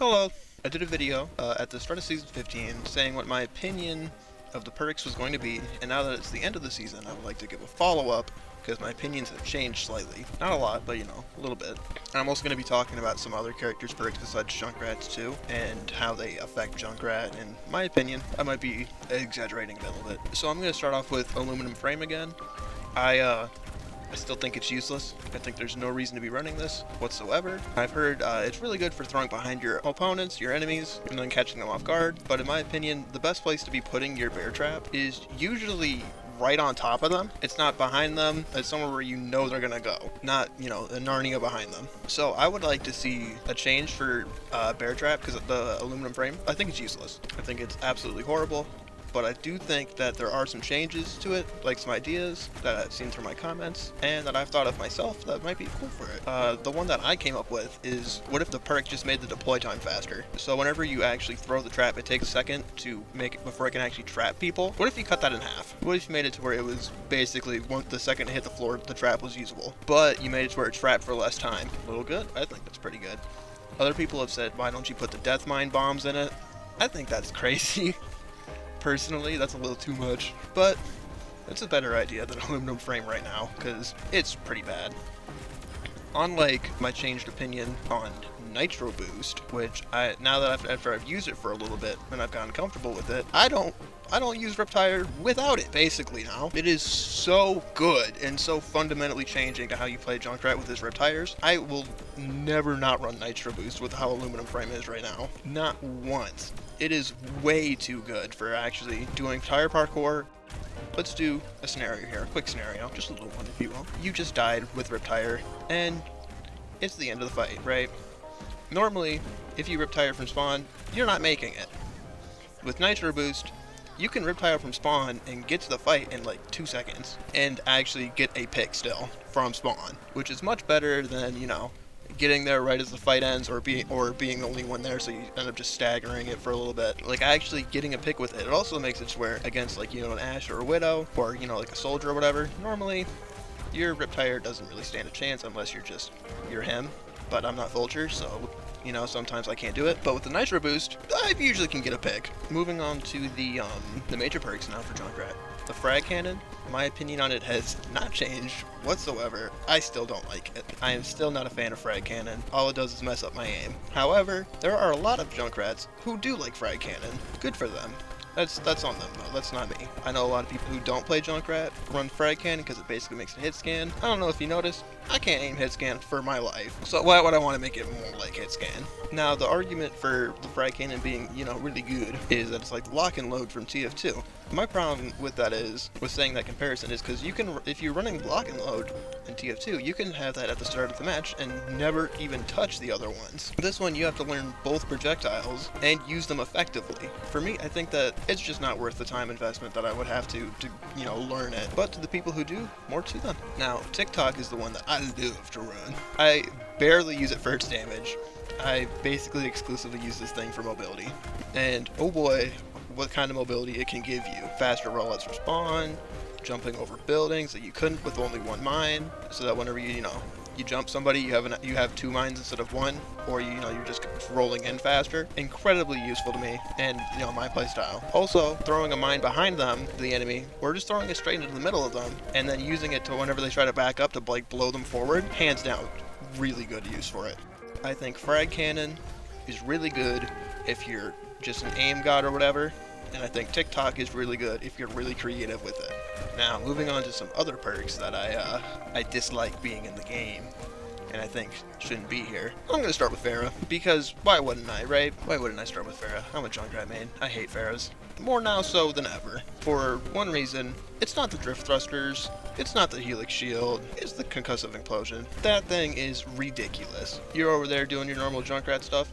Hello. I did a video at the start of Season 15 saying what my opinion of the perks was going to be, and now that it's the end of the season, I would like to give a follow-up because my opinions have changed slightly. Not a lot, but a little bit. And I'm also going to be talking about some other characters' perks besides Junkrat's too, and how they affect Junkrat, in my opinion. I might be exaggerating a little bit. So I'm going to start off with Aluminum Frame again. I still think it's useless. I think there's no reason to be running this whatsoever. I've heard it's really good for throwing behind your opponents, your enemies, and then catching them off guard. But in my opinion, the best place to be putting your bear trap is usually right on top of them. It's not behind them. It's somewhere where you know they're gonna go, not a Narnia behind them. So I would like to see a change for bear trap because the aluminum frame. I think it's useless. I think it's absolutely horrible. But I do think that there are some changes to it, like some ideas that I've seen through my comments, and that I've thought of myself that might be cool for it. The one that I came up with is, what if the perk just made the deploy time faster? So whenever you actually throw the trap, it takes a second to make it before it can actually trap people. What if you cut that in half? What if you made it to where it was basically, the second it hit the floor, the trap was usable, but you made it to where it trapped for less time? A little good? I think that's pretty good. Other people have said, why don't you put the death mine bombs in it? I think that's crazy. Personally, that's a little too much, but it's a better idea than aluminum frame right now, because it's pretty bad. Unlike my changed opinion on Nitro Boost, which now that after I've used it for a little bit and I've gotten comfortable with it, I don't use Riptire without it, basically, now. It is so good and so fundamentally changing to how you play Junkrat with his Riptires. I will never not run Nitro Boost with how aluminum frame is right now. Not once. It is way too good for actually doing tire parkour. Let's do a scenario here, a quick scenario, just a little one if you will. You just died with Riptire, and it's the end of the fight, right? Normally, if you Riptire from spawn, you're not making it. With Nitro Boost, you can Riptire from spawn and get to the fight in like 2 seconds, and actually get a pick still from spawn, which is much better than, getting there right as the fight ends, or being the only one there, so you end up just staggering it for a little bit. Like, actually getting a pick with it, it also makes it where against like an Ashe or a Widow, or like a soldier or whatever, normally your Riptire doesn't really stand a chance unless you're him. But I'm not Vulture, so sometimes I can't do it. But with the Nitro Boost, I usually can get a pick. Moving on to the major perks now for Junkrat. The Frag Cannon, my opinion on it has not changed whatsoever. I still don't like it. I am still not a fan of Frag Cannon. All it does is mess up my aim. However, there are a lot of Junkrats who do like Frag Cannon. Good for them. That's on them though, that's not me. I know a lot of people who don't play Junkrat run Frag Cannon because it basically makes a hit scan. I don't know if you noticed, I can't aim hit scan for my life. So why would I want to make it more like hit scan? Now the argument for the Frag Cannon being, really good is that it's like the lock and load from TF2. My problem with that with saying that comparison is because if you're running lock and load in TF2, you can have that at the start of the match and never even touch the other ones. This one, you have to learn both projectiles and use them effectively. For me, I think that it's just not worth the time investment that I would have to learn it. But to the people who do, more to them. Now, TikTok is the one that I love to run. I barely use it for its damage. I basically exclusively use this thing for mobility. And oh boy, what kind of mobility it can give you. Faster rollouts for spawn, jumping over buildings that you couldn't with only one mine, so that whenever you jump somebody, you have 2 mines instead of 1, or you're just rolling in faster. Incredibly useful to me and my playstyle. Also, throwing a mine behind them, the enemy, or just throwing it straight into the middle of them, and then using it to whenever they try to back up to like blow them forward, hands down, really good use for it. I think Frag Cannon is really good if you're just an aim god or whatever, and I think TikTok is really good if you're really creative with it. Now, moving on to some other perks that I dislike being in the game, and I think shouldn't be here. I'm gonna start with Pharah, because why wouldn't I, right? Why wouldn't I start with Pharah? I'm a Junkrat main. I hate Pharahs. More now so than ever. For one reason, it's not the drift thrusters, it's not the helix shield, it's the concussive implosion. That thing is ridiculous. You're over there doing your normal Junkrat stuff.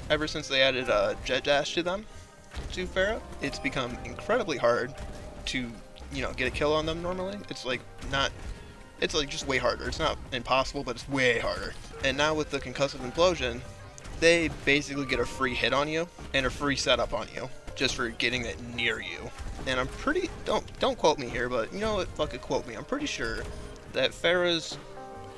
Ever since they added jet dash to Pharah, it's become incredibly hard to, get a kill on them normally. It's like just way harder. It's not impossible, but it's way harder. And now with the concussive implosion, they basically get a free hit on you and a free setup on you just for getting it near you. And I'm don't quote me here, but fucking quote me. I'm pretty sure that Pharah's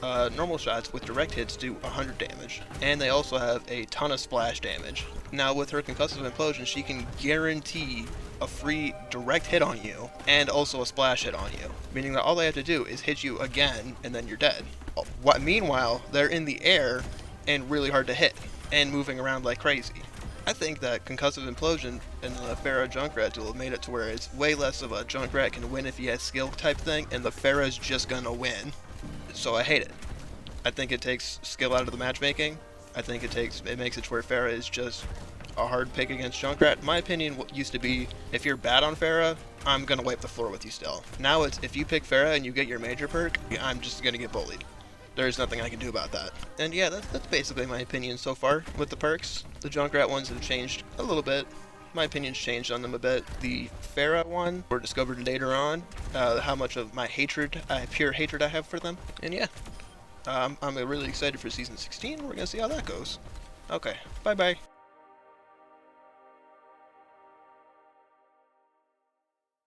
normal shots with direct hits do 100 damage, and they also have a ton of splash damage. Now with her concussive implosion, she can guarantee a free direct hit on you and also a splash hit on you, meaning that all they have to do is hit you again and then you're dead. Meanwhile, they're in the air and really hard to hit and moving around like crazy. I think that concussive implosion and the Pharah Junkrat duel made it to where it's way less of a Junkrat can win if he has skill type thing, and the Pharah's just gonna win. So I hate it. I think it takes skill out of the matchmaking. I think it makes it to where Pharah is just a hard pick against Junkrat. My opinion used to be, if you're bad on Pharah, I'm gonna wipe the floor with you still. Now it's, if you pick Pharah and you get your major perk, I'm just gonna get bullied. There's nothing I can do about that. And yeah, that's basically my opinion so far with the perks. The Junkrat ones have changed a little bit. My opinion's changed on them a bit. The Pharah one were discovered later on, how much of my pure hatred I have for them. And yeah, I'm really excited for Season 16. We're gonna see how that goes. Okay, bye-bye.